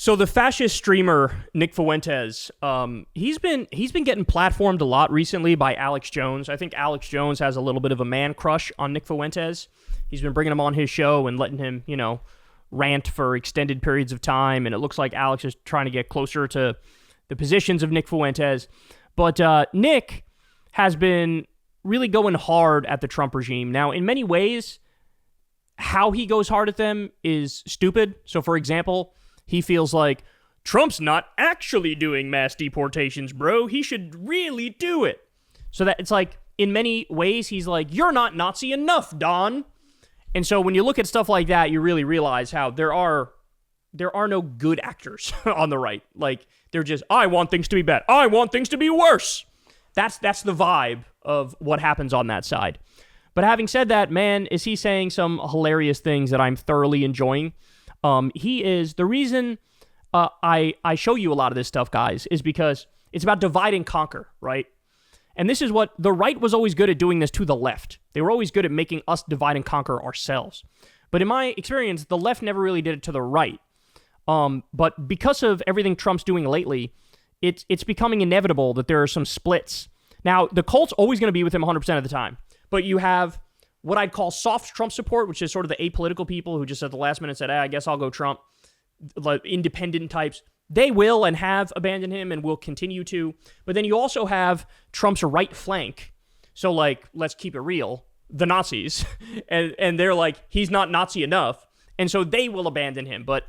So the fascist streamer Nick Fuentes, he's been getting platformed a lot recently by Alex Jones. I think Alex Jones has a little bit of a man crush on Nick Fuentes. He's been bringing him on his show and letting him, rant for extended periods of time. And it looks like Alex is trying to get closer to the positions of Nick Fuentes. But Nick has been really going hard at the Trump regime. Now, in many ways, how he goes hard at them is stupid. So, for example, he feels like Trump's not actually doing mass deportations, bro. He should really do it. So that it's like, in many ways, he's like, you're not Nazi enough, Don. And so when you look at stuff like that, you really realize how there are no good actors on the right. Like, they're just, I want things to be bad. I want things to be worse. That's the vibe of what happens on that side. But having said that, man, is he saying some hilarious things that I'm thoroughly enjoying? He is. The reason I show you a lot of this stuff, guys, is because it's about divide and conquer, right? And this is what the right was always good at doing this to the left. They were always good at making us divide and conquer ourselves. But in my experience, the left never really did it to the right. But because of everything Trump's doing lately, it's becoming inevitable that there are some splits. Now, the cult's always going to be with him 100% of the time. But you have what I'd call soft Trump support, which is sort of the apolitical people who just at the last minute said, I guess I'll go Trump. Like independent types. They will and have abandoned him and will continue to. But then you also have Trump's right flank. So, like, let's keep it real. The Nazis. and they're like, he's not Nazi enough. And so they will abandon him. But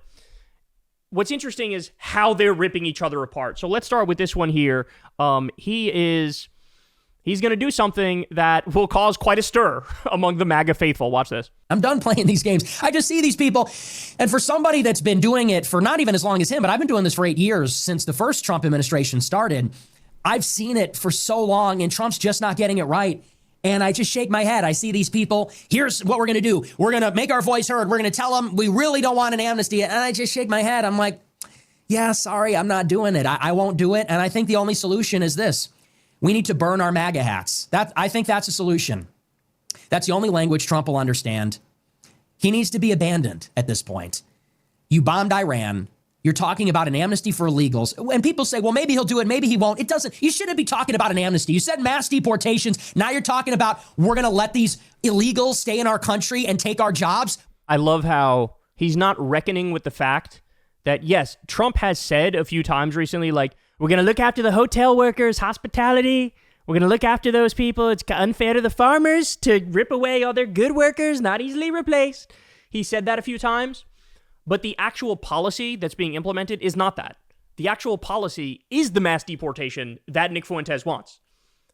what's interesting is how they're ripping each other apart. So let's start with this one here. He's going to do something that will cause quite a stir among the MAGA faithful. Watch this. I'm done playing these games. I just see these people. And for somebody that's been doing it for not even as long as him, but I've been doing this for 8 years since the first Trump administration started. I've seen it for so long and Trump's just not getting it right. And I just shake my head. I see these people. Here's what we're going to do. We're going to make our voice heard. We're going to tell them we really don't want an amnesty. And I just shake my head. I'm like, yeah, sorry, I'm not doing it. I won't do it. And I think the only solution is this. We need to burn our MAGA hats. I think that's a solution. That's the only language Trump will understand. He needs to be abandoned at this point. You bombed Iran. You're talking about an amnesty for illegals. And people say, well, maybe he'll do it. Maybe he won't. It doesn't. You shouldn't be talking about an amnesty. You said mass deportations. Now you're talking about we're going to let these illegals stay in our country and take our jobs. I love how he's not reckoning with the fact that, yes, Trump has said a few times recently, like, we're going to look after the hotel workers, hospitality. We're going to look after those people. It's unfair to the farmers to rip away all their good workers, not easily replaced. He said that a few times. But the actual policy that's being implemented is not that. The actual policy is the mass deportation that Nick Fuentes wants.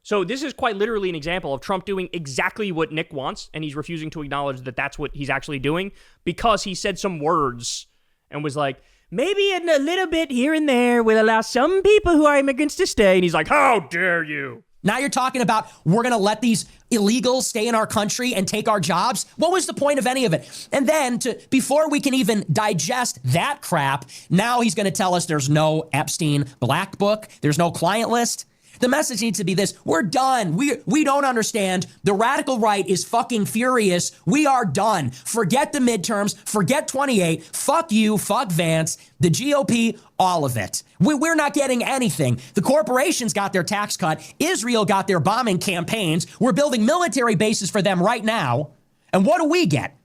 So this is quite literally an example of Trump doing exactly what Nick wants, and he's refusing to acknowledge that that's what he's actually doing because he said some words and was like, maybe a little bit here and there will allow some people who are immigrants to stay. And he's like, how dare you? Now you're talking about we're going to let these illegals stay in our country and take our jobs. What was the point of any of it? And then before we can even digest that crap, now he's going to tell us there's no Epstein black book. There's no client list. The message needs to be this. We're done. We don't understand. The radical right is fucking furious. We are done. Forget the midterms. Forget 28. Fuck you. Fuck Vance. The GOP. All of it. We're not getting anything. The corporations got their tax cut. Israel got their bombing campaigns. We're building military bases for them right now. And what do we get?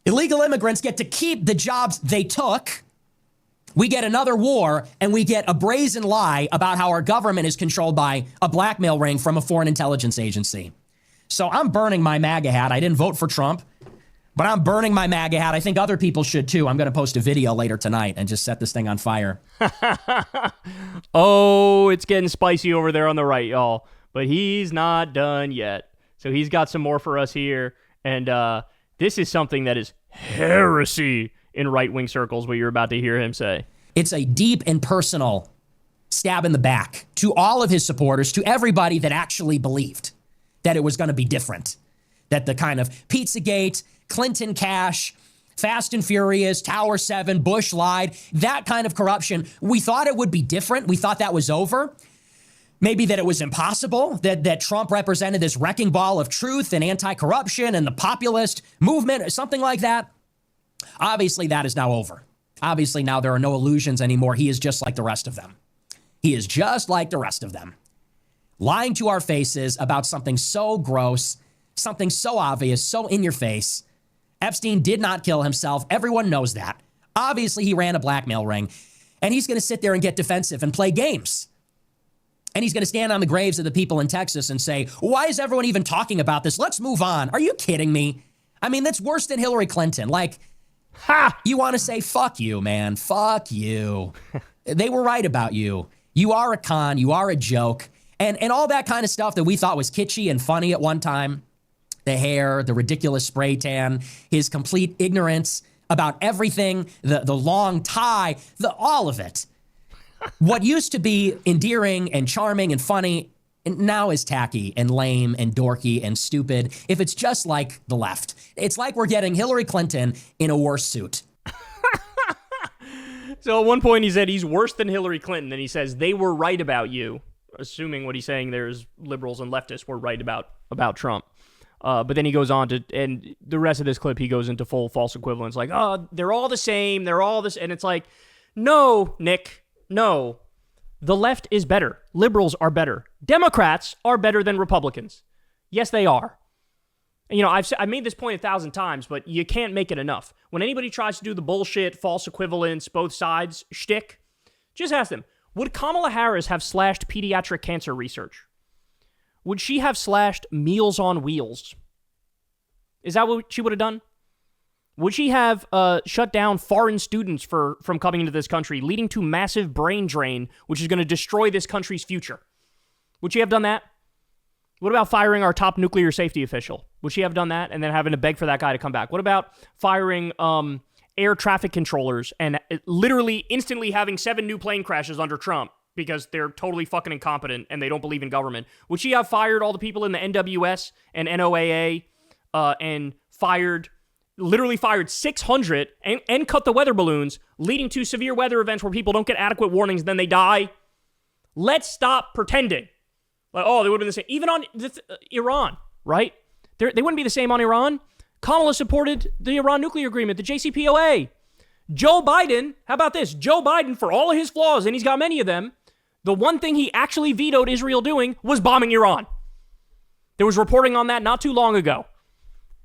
Illegal immigrants get to keep the jobs they took. We get another war, and we get a brazen lie about how our government is controlled by a blackmail ring from a foreign intelligence agency. So I'm burning my MAGA hat. I didn't vote for Trump, but I'm burning my MAGA hat. I think other people should too. I'm going to post a video later tonight and just set this thing on fire. Oh, it's getting spicy over there on the right, y'all. But he's not done yet. So he's got some more for us here. And this is something that is heresy in right-wing circles, what you're about to hear him say. It's a deep and personal stab in the back to all of his supporters, to everybody that actually believed that it was going to be different, that the kind of Pizzagate, Clinton cash, Fast and Furious, Tower 7, Bush lied, that kind of corruption, we thought it would be different. We thought that was over. Maybe that it was impossible, that Trump represented this wrecking ball of truth and anti-corruption and the populist movement or something like that. Obviously, that is now over. Obviously, now there are no illusions anymore. He is just like the rest of them. He is just like the rest of them. Lying to our faces about something so gross, something so obvious, so in your face. Epstein did not kill himself. Everyone knows that. Obviously, he ran a blackmail ring. And he's going to sit there and get defensive and play games. And he's going to stand on the graves of the people in Texas and say, why is everyone even talking about this? Let's move on. Are you kidding me? I mean, that's worse than Hillary Clinton. Like, you want to say, fuck you, man. Fuck you. They were right about you. You are a con. You are a joke. And all that kind of stuff that we thought was kitschy and funny at one time. The hair, the ridiculous spray tan, his complete ignorance about everything, the long tie, all of it. What used to be endearing and charming and funny now is tacky and lame and dorky and stupid if it's just like the left. It's like we're getting Hillary Clinton in a worse suit. So at one point he said he's worse than Hillary Clinton, and he says they were right about you, assuming what he's saying there is liberals and leftists were right about Trump. But then he goes on to, and the rest of this clip, he goes into full false equivalence, like, oh, they're all the same, they're all this, and it's like, no, Nick, no. The left is better. Liberals are better. Democrats are better than Republicans. Yes, they are. And, you know, I've made this point 1,000 times, but you can't make it enough. When anybody tries to do the bullshit, false equivalence, both sides shtick, just ask them, would Kamala Harris have slashed pediatric cancer research? Would she have slashed Meals on Wheels? Is that what she would have done? Would she have shut down foreign students from coming into this country, leading to massive brain drain, which is going to destroy this country's future? Would she have done that? What about firing our top nuclear safety official? Would she have done that and then having to beg for that guy to come back? What about firing air traffic controllers and literally instantly having 7 new plane crashes under Trump? Because they're totally fucking incompetent and they don't believe in government. Would she have fired all the people in the NWS and NOAA and literally fired 600 and cut the weather balloons, leading to severe weather events where people don't get adequate warnings, then they die? Let's stop pretending. Like, oh, they would have been the same. Even on Iran, right? They wouldn't be the same on Iran. Kamala supported the Iran nuclear agreement, the JCPOA. Joe Biden, how about this? Joe Biden, for all of his flaws, and he's got many of them, the one thing he actually vetoed Israel doing was bombing Iran. There was reporting on that not too long ago.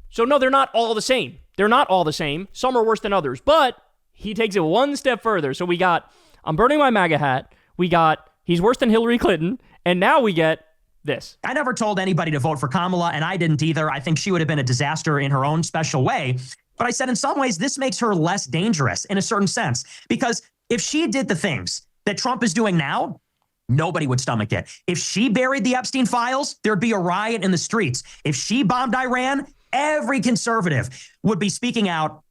So no, they're not all the same. They're not all the same. Some are worse than others. But he takes it one step further. So we got, I'm burning my MAGA hat. We got, he's worse than Hillary Clinton. And now we get this. I never told anybody to vote for Kamala, and I didn't either. I think she would have been a disaster in her own special way. But I said in some ways, this makes her less dangerous in a certain sense. Because if she did the things that Trump is doing now, nobody would stomach it. If she buried the Epstein files, there'd be a riot in the streets. If she bombed Iran, every conservative would be speaking out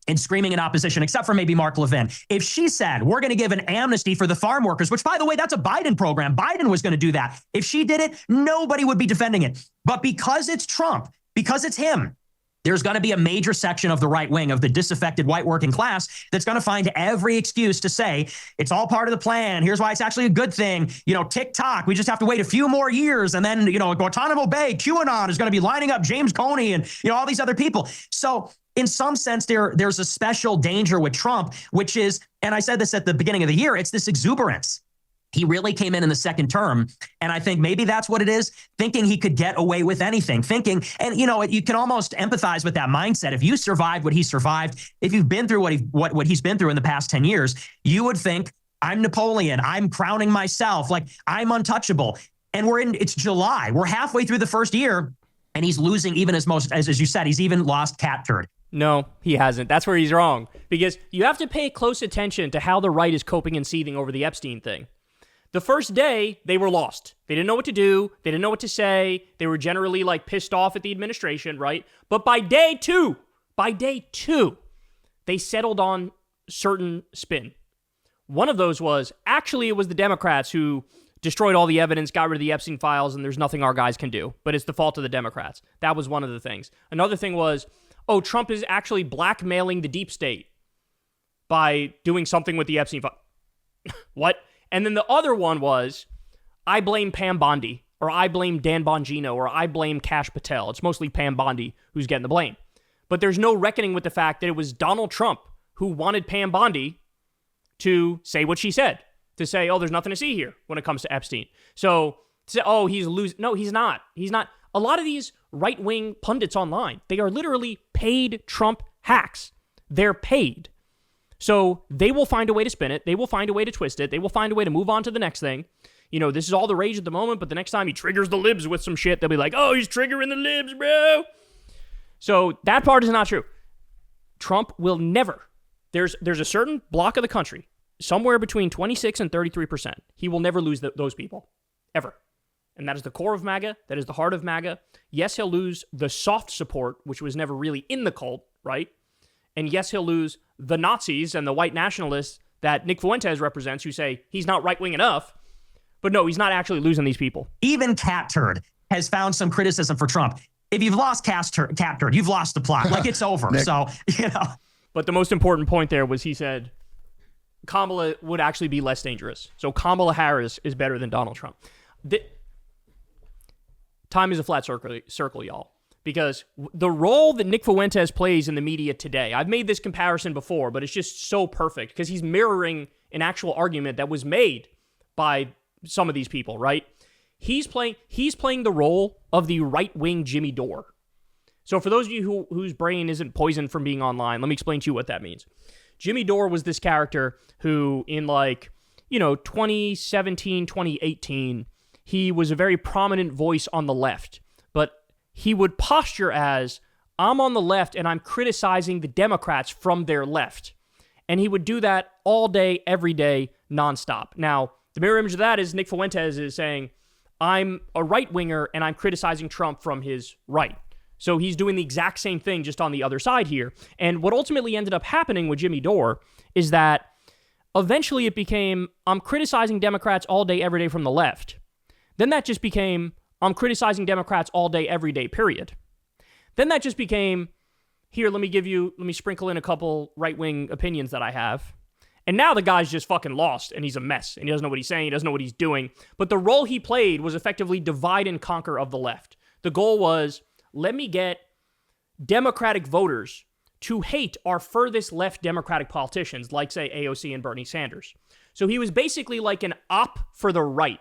and screaming in opposition, except for maybe Mark Levin. If she said, we're going to give an amnesty for the farm workers, which, by the way, that's a Biden program. Biden was going to do that. If she did it, nobody would be defending it. But because it's Trump, because it's him, there's going to be a major section of the right wing of the disaffected white working class that's going to find every excuse to say it's all part of the plan. Here's why it's actually a good thing. You know, TikTok, we just have to wait a few more years. And then, you know, Guantanamo Bay, QAnon is going to be lining up James Comey and, you know, all these other people. So in some sense, there's a special danger with Trump, which is, and I said this at the beginning of the year, it's this exuberance. He really came in the second term. And I think maybe that's what it is, thinking he could get away with anything, thinking, and you know, you can almost empathize with that mindset. If you survived what he survived, if you've been through what he's been through in the past 10 years, you would think, I'm Napoleon, I'm crowning myself, like I'm untouchable. And it's July. We're halfway through the first year and he's losing even as you said, he's even lost cat turd. No, he hasn't. That's where he's wrong. Because you have to pay close attention to how the right is coping and seething over the Epstein thing. The first day, they were lost. They didn't know what to do. They didn't know what to say. They were generally like pissed off at the administration, right? But by day two, they settled on certain spin. One of those was, actually, it was the Democrats who destroyed all the evidence, got rid of the Epstein files, and there's nothing our guys can do. But it's the fault of the Democrats. That was one of the things. Another thing was, oh, Trump is actually blackmailing the deep state by doing something with the Epstein file. What? And then the other one was, I blame Pam Bondi, or I blame Dan Bongino, or I blame Kash Patel. It's mostly Pam Bondi who's getting the blame. But there's no reckoning with the fact that it was Donald Trump who wanted Pam Bondi to say what she said, to say, oh, there's nothing to see here when it comes to Epstein. So, to say, oh, he's losing. No, he's not. He's not. A lot of these right-wing pundits online, they are literally paid Trump hacks. They're paid. So they will find a way to spin it. They will find a way to twist it. They will find a way to move on to the next thing. You know, this is all the rage at the moment, but the next time he triggers the libs with some shit, they'll be like, oh, he's triggering the libs, bro. So that part is not true. Trump will never. There's a certain block of the country, somewhere between 26 and 33%. He will never lose those people, ever. And that is the core of MAGA. That is the heart of MAGA. Yes, he'll lose the soft support, which was never really in the cult, right? And yes, he'll lose the Nazis and the white nationalists that Nick Fuentes represents who say he's not right-wing enough. But no, he's not actually losing these people. Even Cat Turd has found some criticism for Trump. If you've lost Cat Turd, you've lost the plot. Like, it's over. So, you know. But the most important point there was he said Kamala would actually be less dangerous. So Kamala Harris is better than Donald Trump. Time is a flat circle, y'all. Because the role that Nick Fuentes plays in the media today, I've made this comparison before, but it's just so perfect because he's mirroring an actual argument that was made by some of these people, right? He's playing the role of the right-wing Jimmy Dore. So for those of you whose brain isn't poisoned from being online, let me explain to you what that means. Jimmy Dore was this character who in 2017, 2018, he was a very prominent voice on the left, but he would posture as, I'm on the left and I'm criticizing the Democrats from their left. And he would do that all day, every day, nonstop. Now, the mirror image of that is Nick Fuentes is saying, I'm a right-winger and I'm criticizing Trump from his right. So he's doing the exact same thing just on the other side here. And what ultimately ended up happening with Jimmy Dore is that eventually it became, I'm criticizing Democrats all day, every day from the left. Then that just became, I'm criticizing Democrats all day, every day, period. Then that just became, here, let me sprinkle in a couple right-wing opinions that I have. And now the guy's just fucking lost, and he's a mess, and he doesn't know what he's saying, he doesn't know what he's doing. But the role he played was effectively divide and conquer of the left. The goal was, let me get Democratic voters to hate our furthest left Democratic politicians, like, say, AOC and Bernie Sanders. So he was basically like an op for the right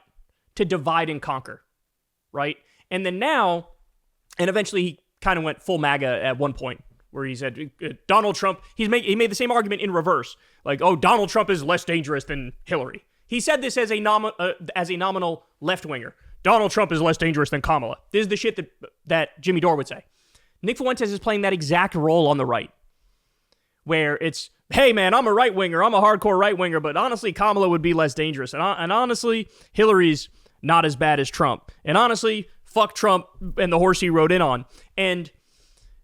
to divide and conquer, right? And then now, and eventually he kind of went full MAGA at one point, where he said, Donald Trump, he made the same argument in reverse. Like, oh, Donald Trump is less dangerous than Hillary. He said this as a nominal left-winger. Donald Trump is less dangerous than Kamala. This is the shit that Jimmy Dore would say. Nick Fuentes is playing that exact role on the right, where it's, hey, man, I'm a right-winger. I'm a hardcore right-winger, but honestly, Kamala would be less dangerous. And honestly, Hillary's not as bad as Trump. And honestly, fuck Trump and the horse he rode in on. And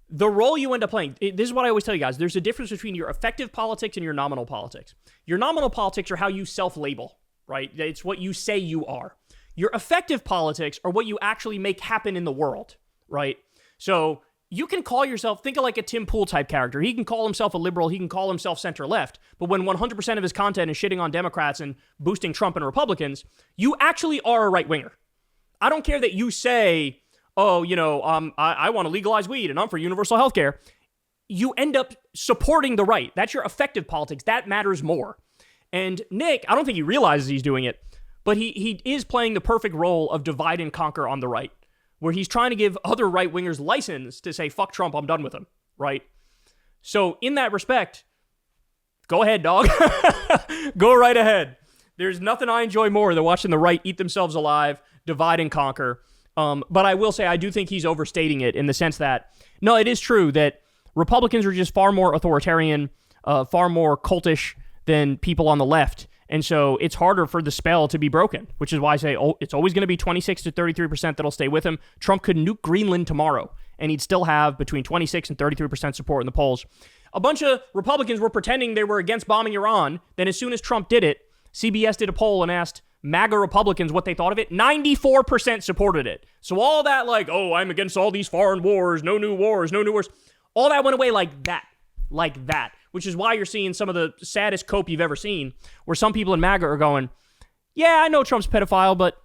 the role you end up playing, this is what I always tell you guys, there's a difference between your effective politics and your nominal politics. Your nominal politics are how you self-label, right? It's what you say you are. Your effective politics are what you actually make happen in the world, right? So you can call yourself, think of like a Tim Pool type character. He can call himself a liberal, he can call himself center-left, but when 100% of his content is shitting on Democrats and boosting Trump and Republicans, you actually are a right-winger. I don't care that you say, oh, I want to legalize weed and I'm for universal health care. You end up supporting the right. That's your effective politics. That matters more. And Nick, I don't think he realizes he's doing it, but he is playing the perfect role of divide and conquer on the right, where he's trying to give other right-wingers license to say, fuck Trump, I'm done with him, right? So in that respect, go ahead, dog. Go right ahead. There's nothing I enjoy more than watching the right eat themselves alive, divide and conquer. But I will say, I do think he's overstating it in the sense that, no, it is true that Republicans are just far more authoritarian, far more cultish than people on the left. And so it's harder for the spell to be broken, which is why I say, it's always going to be 26 to 33% that'll stay with him. Trump could nuke Greenland tomorrow, and he'd still have between 26 and 33% support in the polls. A bunch of Republicans were pretending they were against bombing Iran. Then as soon as Trump did it, CBS did a poll and asked MAGA Republicans what they thought of it. 94% supported it. So all that like, oh, I'm against all these foreign wars, no new wars, all that went away like that, which is why you're seeing some of the saddest cope you've ever seen, where some people in MAGA are going, yeah, I know Trump's a pedophile, but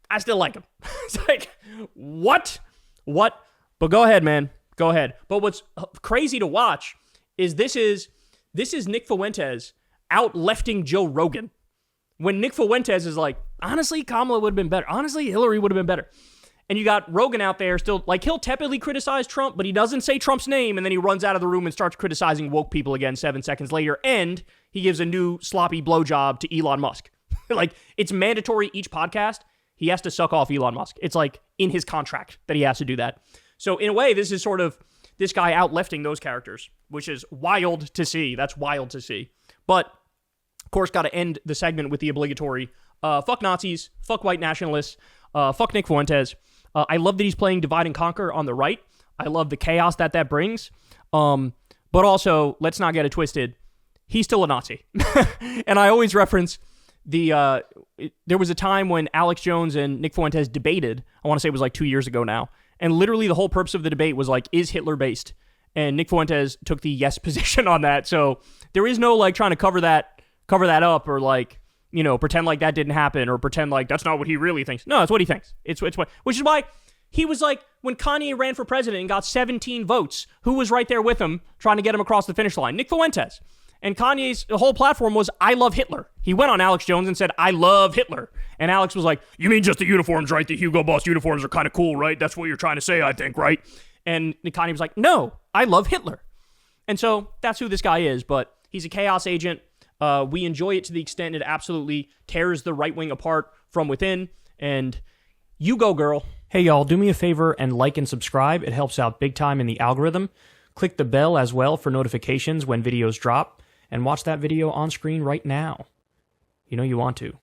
I still like him. It's like, what? But go ahead, man. Go ahead. But what's crazy to watch is this is This is Nick Fuentes out-lefting Joe Rogan. When Nick Fuentes is like, honestly, Kamala would have been better. Honestly, Hillary would have been better. And you got Rogan out there still, like, he'll tepidly criticize Trump, but he doesn't say Trump's name, and then he runs out of the room and starts criticizing woke people again 7 seconds later, and he gives a new sloppy blowjob to Elon Musk. Like, it's mandatory each podcast, he has to suck off Elon Musk. It's like in his contract that he has to do that. So in a way, this is sort of this guy out-lefting those characters, which is wild to see. That's wild to see. But, of course, got to end the segment with the obligatory fuck Nazis, fuck white nationalists, fuck Nick Fuentes. I love that he's playing divide and conquer on the right. I love the chaos that brings. But also, let's not get it twisted, he's still a Nazi. And I always reference there was a time when Alex Jones and Nick Fuentes debated. I want to say it was like 2 years ago now. And literally the whole purpose of the debate was like, is Hitler based? And Nick Fuentes took the yes position on that. So there is no like trying to cover that up or like, you know, pretend like that didn't happen or pretend like that's not what he really thinks. No, it's what he thinks. It's what, which is why he was like, when Kanye ran for president and got 17 votes, who was right there with him trying to get him across the finish line? Nick Fuentes. And Kanye's whole platform was, I love Hitler. He went on Alex Jones and said, I love Hitler. And Alex was like, you mean just the uniforms, right? The Hugo Boss uniforms are kind of cool, right? That's what you're trying to say, I think, right? And Kanye was like, no, I love Hitler. And so that's who this guy is. But he's a chaos agent. We enjoy it to the extent it absolutely tears the right wing apart from within. And you go, girl. Hey, y'all, do me a favor and like and subscribe. It helps out big time in the algorithm. Click the bell as well for notifications when videos drop. And watch that video on screen right now. You know you want to.